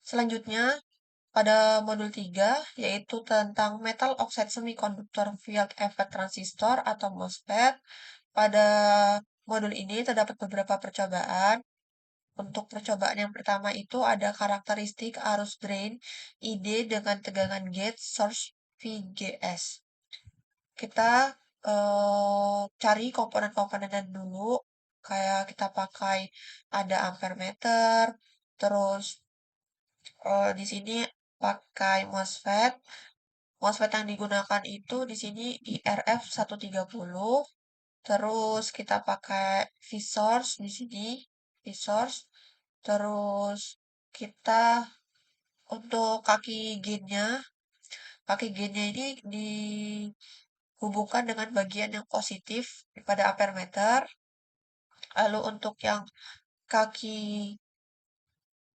Selanjutnya, pada modul 3, yaitu tentang metal oxide semiconductor field effect transistor atau MOSFET. Pada modul ini terdapat beberapa percobaan. Untuk percobaan yang pertama itu ada karakteristik arus drain ID dengan tegangan gate source VGS. Kita cari komponen-komponennya dulu, kayak kita pakai ada ampere meter, terus di sini pakai MOSFET. MOSFET yang digunakan itu di sini IRF 130. Terus kita pakai V-source di sini, V-source. Terus kita untuk kaki gainnya ini dihubungkan dengan bagian yang positif pada ampere meter. Lalu untuk yang kaki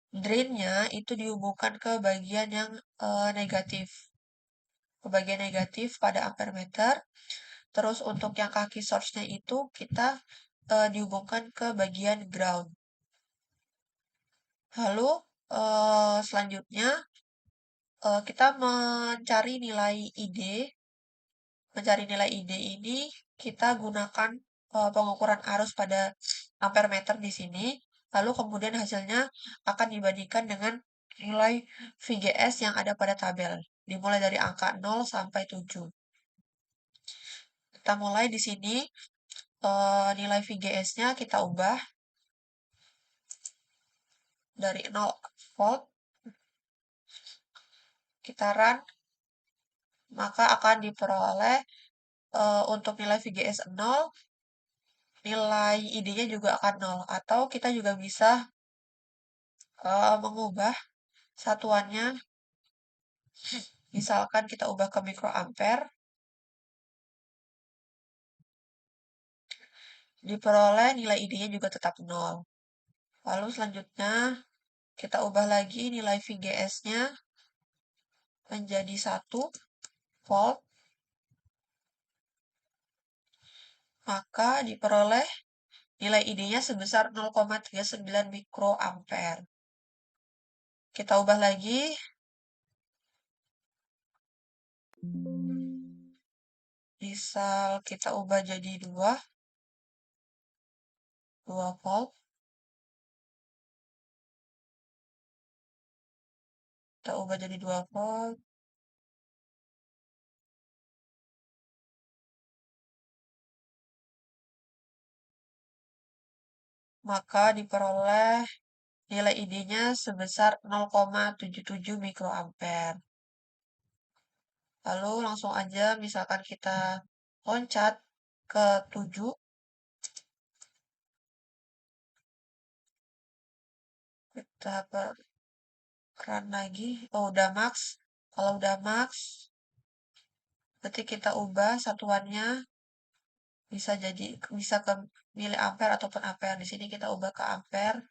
drainnya itu dihubungkan ke bagian yang negatif, ke bagian negatif pada ampere meter. Terus untuk yang kaki source-nya itu kita dihubungkan ke bagian ground. Lalu selanjutnya kita mencari nilai ID. Mencari nilai ID ini kita gunakan pengukuran arus pada ampere meter di sini. Lalu kemudian hasilnya akan dibandingkan dengan nilai VGS yang ada pada tabel. Dimulai dari angka 0 sampai 7. Kita mulai di sini, nilai VGS-nya kita ubah dari 0 volt. Kita run, maka akan diperoleh untuk nilai VGS 0, nilai ID-nya juga akan 0. Atau kita juga bisa mengubah satuannya, misalkan kita ubah ke mikroampere, diperoleh nilai ID-nya juga tetap 0. Lalu selanjutnya kita ubah lagi nilai VGS-nya menjadi 1 volt, maka diperoleh nilai ID-nya sebesar 0,39 mikroampere. Kita ubah lagi. Misal kita ubah jadi 2 volt. Kita ubah jadi 2 volt. Maka diperoleh nilai ID-nya sebesar 0,77 mikroampere. Lalu langsung aja misalkan kita loncat ke 7. Kita run lagi. Oh, udah max. Kalau udah max, berarti kita ubah satuannya bisa ke miliampere ataupun ampere. Di sini kita ubah ke ampere.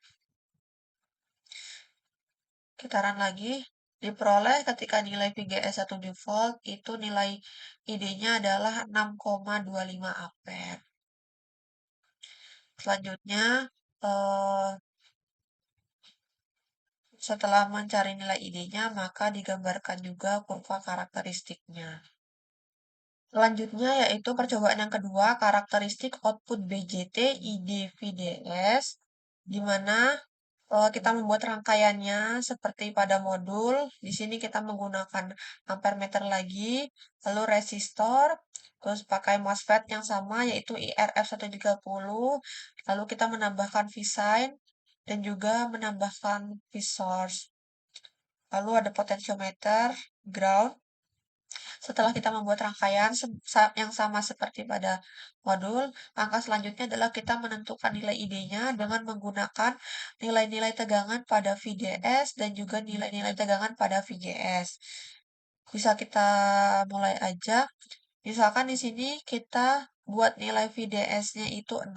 Kita run lagi. Diperoleh ketika nilai VGS 1 di volt, itu nilai ID-nya adalah 6,25 ampere. Selanjutnya, setelah mencari nilai ID-nya, maka digambarkan juga kurva karakteristiknya. Selanjutnya yaitu percobaan yang kedua, karakteristik output BJT ID VDS, di mana kita membuat rangkaiannya seperti pada modul. Di sini kita menggunakan ampere meter lagi, lalu resistor, terus pakai MOSFET yang sama yaitu IRF 130, lalu kita menambahkan V-sign dan juga menambahkan V-source. Lalu ada potentiometer, ground. Setelah kita membuat rangkaian yang sama seperti pada modul, langkah selanjutnya adalah kita menentukan nilai ID-nya dengan menggunakan nilai-nilai tegangan pada VDS dan juga nilai-nilai tegangan pada VGS. Bisa kita mulai aja. Misalkan di sini kita buat nilai VDS-nya itu 0,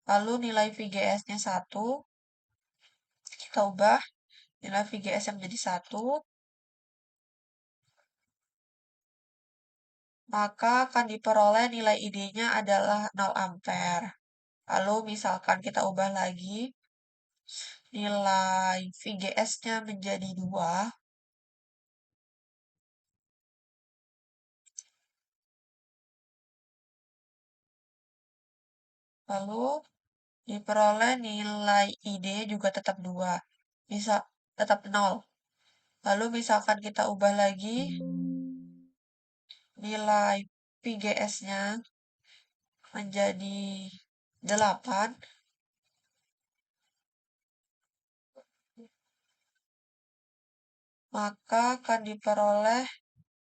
lalu nilai VGS-nya 1. Kita ubah nilai VGS menjadi 1. Maka akan diperoleh nilai ID-nya adalah 0 ampere. Lalu misalkan kita ubah lagi nilai VGS-nya menjadi 2, lalu diperoleh nilai ID juga tetap 2, bisa tetap 0. Lalu misalkan kita ubah lagi nilai VGS-nya menjadi 8, maka akan diperoleh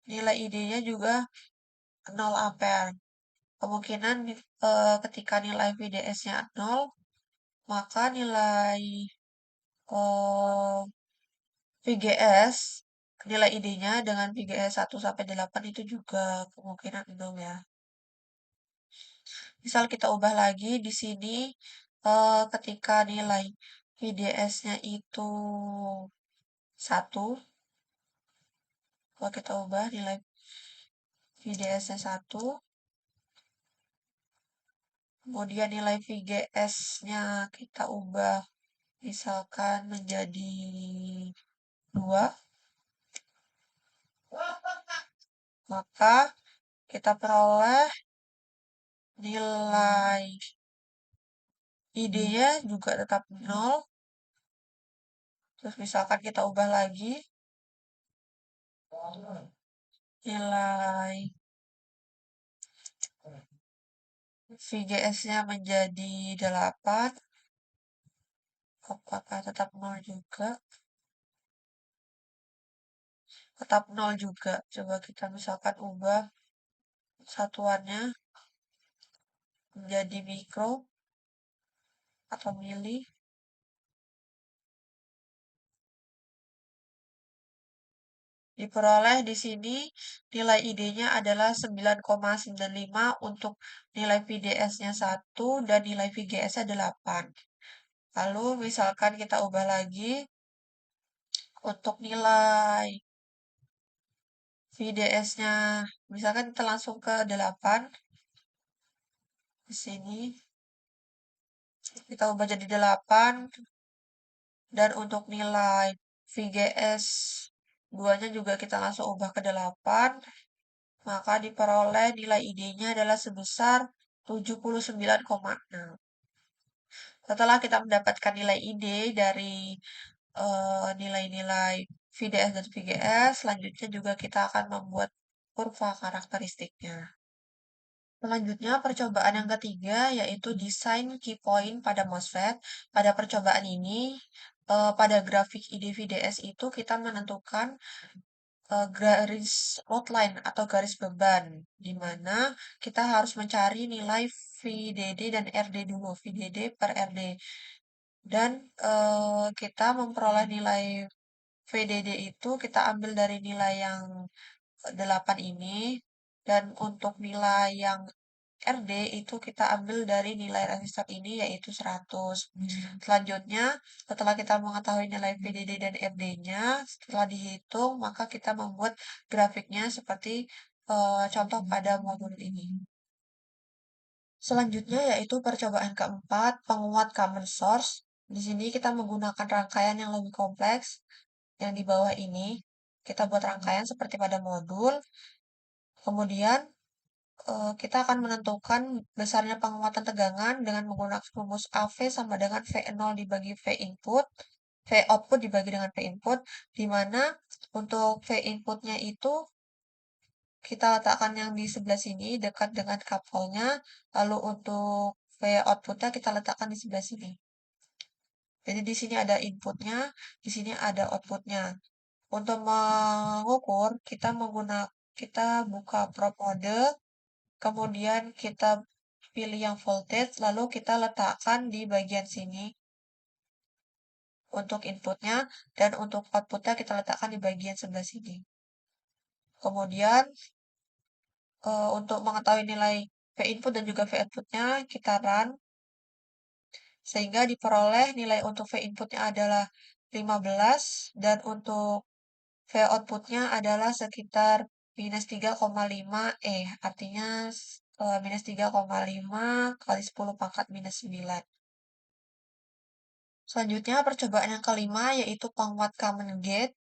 nilai ID-nya juga 0 ampere. Kemungkinan ketika nilai VDS-nya 0, maka nilai VGS, nilai ID-nya dengan VGS 1 sampai 8 itu juga kemungkinan 0 ya. Misal kita ubah lagi di sini ketika nilai VDS-nya itu 1, kalau kita ubah nilai VDS-nya 1, kemudian nilai VGS-nya kita ubah misalkan menjadi 2, maka kita peroleh nilai ID-nya juga tetap 0. Terus misalkan kita ubah lagi nilai VGS-nya menjadi 8, apakah tetap 0 juga? Tetap 0 juga. Coba kita misalkan ubah satuannya menjadi mikro atau mili. Diperoleh di sini nilai ID-nya adalah 9,95 untuk nilai VDS-nya 1 dan nilai VGS-nya 8. Lalu misalkan kita ubah lagi untuk nilai VDS-nya, misalkan kita langsung ke 8 di sini. Kita ubah jadi 8 dan untuk nilai VGS 2-nya juga kita langsung ubah ke 8, maka diperoleh nilai ID-nya adalah sebesar 79,6. Setelah kita mendapatkan nilai ID dari nilai-nilai VDS dan VGS, selanjutnya juga kita akan membuat kurva karakteristiknya. Selanjutnya, percobaan yang ketiga yaitu desain key point pada MOSFET. Pada percobaan ini, pada grafik ID VDS itu kita menentukan garis outline atau garis beban, di mana kita harus mencari nilai VDD dan RD dulu, VDD per RD. Dan kita memperoleh nilai VDD itu kita ambil dari nilai yang 8 ini, dan untuk nilai yang RD itu kita ambil dari nilai resistor ini yaitu 100. Selanjutnya, setelah kita mengetahui nilai VDD dan RD-nya, setelah dihitung, maka kita membuat grafiknya seperti contoh pada modul ini. Selanjutnya yaitu percobaan keempat, penguat common source. Di sini kita menggunakan rangkaian yang lebih kompleks yang di bawah ini. Kita buat rangkaian seperti pada modul. Kemudian kita akan menentukan besarnya penguatan tegangan dengan menggunakan rumus AV sama dengan V0 dibagi V input, V output dibagi dengan V input, di mana untuk V inputnya itu kita letakkan yang di sebelah sini dekat dengan couple-nya, lalu untuk V outputnya kita letakkan di sebelah sini. Jadi di sini ada inputnya, di sini ada outputnya. Untuk mengukur, kita buka probe mode, kemudian kita pilih yang voltage, lalu kita letakkan di bagian sini untuk inputnya, dan untuk outputnya kita letakkan di bagian sebelah sini. Kemudian untuk mengetahui nilai V input dan juga V outputnya, kita run, sehingga diperoleh nilai untuk V inputnya adalah 15, dan untuk V outputnya adalah sekitar minus 3,5 artinya minus 3,5 kali 10 pangkat minus 9. Selanjutnya, percobaan yang kelima yaitu penguat common gate.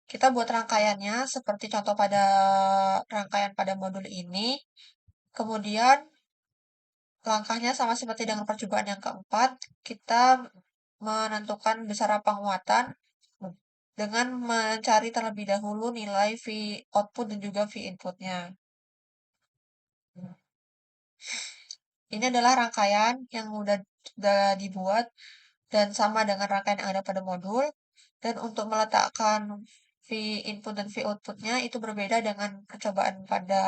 Kita buat rangkaiannya seperti contoh pada rangkaian pada modul ini. Kemudian, langkahnya sama seperti dengan percobaan yang keempat. Kita menentukan besaran penguatan dengan mencari terlebih dahulu nilai V output dan juga V inputnya. Ini adalah rangkaian yang sudah dibuat dan sama dengan rangkaian yang ada pada modul. Dan untuk meletakkan V input dan V outputnya itu berbeda dengan percobaan pada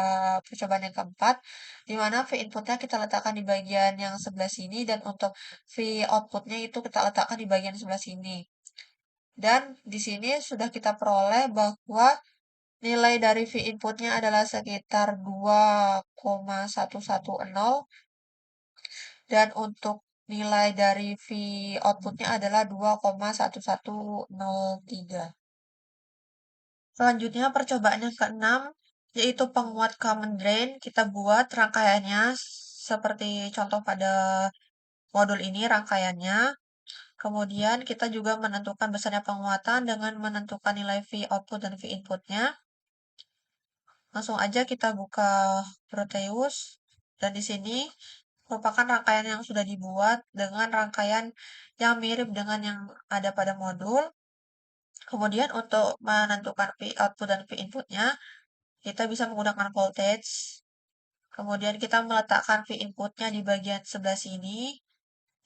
percobaan yang keempat, di mana V inputnya kita letakkan di bagian yang sebelah sini dan untuk V outputnya itu kita letakkan di bagian sebelah sini. Dan di sini sudah kita peroleh bahwa nilai dari V inputnya adalah sekitar 2,110 dan untuk nilai dari V outputnya adalah 2,1103. Selanjutnya percobaan yang keenam yaitu penguat common drain. Kita buat rangkaiannya seperti contoh pada modul ini rangkaiannya. Kemudian kita juga menentukan besarnya penguatan dengan menentukan nilai V output dan V inputnya. Langsung aja kita buka Proteus. Dan di sini merupakan rangkaian yang sudah dibuat dengan rangkaian yang mirip dengan yang ada pada modul. Kemudian untuk menentukan V output dan V inputnya, kita bisa menggunakan voltage. Kemudian kita meletakkan V inputnya di bagian sebelah sini.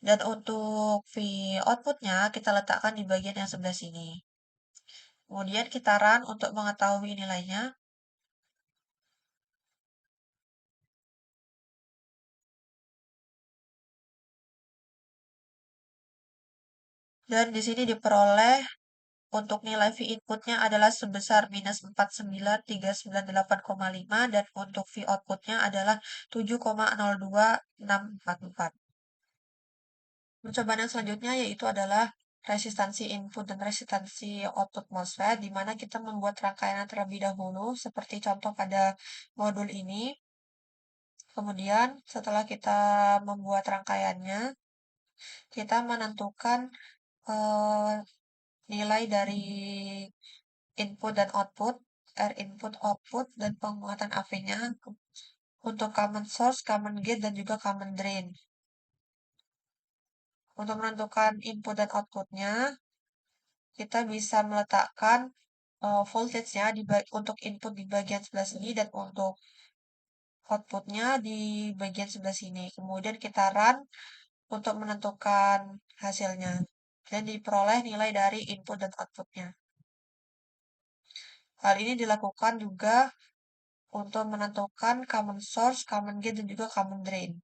Dan untuk V outputnya kita letakkan di bagian yang sebelah sini. Kemudian kita run untuk mengetahui nilainya. Dan di sini diperoleh untuk nilai V inputnya adalah sebesar minus 49398,5 dan untuk V outputnya adalah 7,02644. Percobaan yang selanjutnya yaitu adalah resistansi input dan resistansi output MOSFET, di mana kita membuat rangkaian terlebih dahulu, seperti contoh pada modul ini. Kemudian, setelah kita membuat rangkaiannya, kita menentukan eh, nilai dari input dan output, R input output, dan penguatan AV-nya untuk common source, common gate, dan juga common drain. Untuk menentukan input dan outputnya, kita bisa meletakkan voltage-nya untuk input di bagian sebelah sini dan untuk outputnya di bagian sebelah sini. Kemudian kita run untuk menentukan hasilnya. Dan diperoleh nilai dari input dan outputnya. Hal ini dilakukan juga untuk menentukan common source, common gate, dan juga common drain.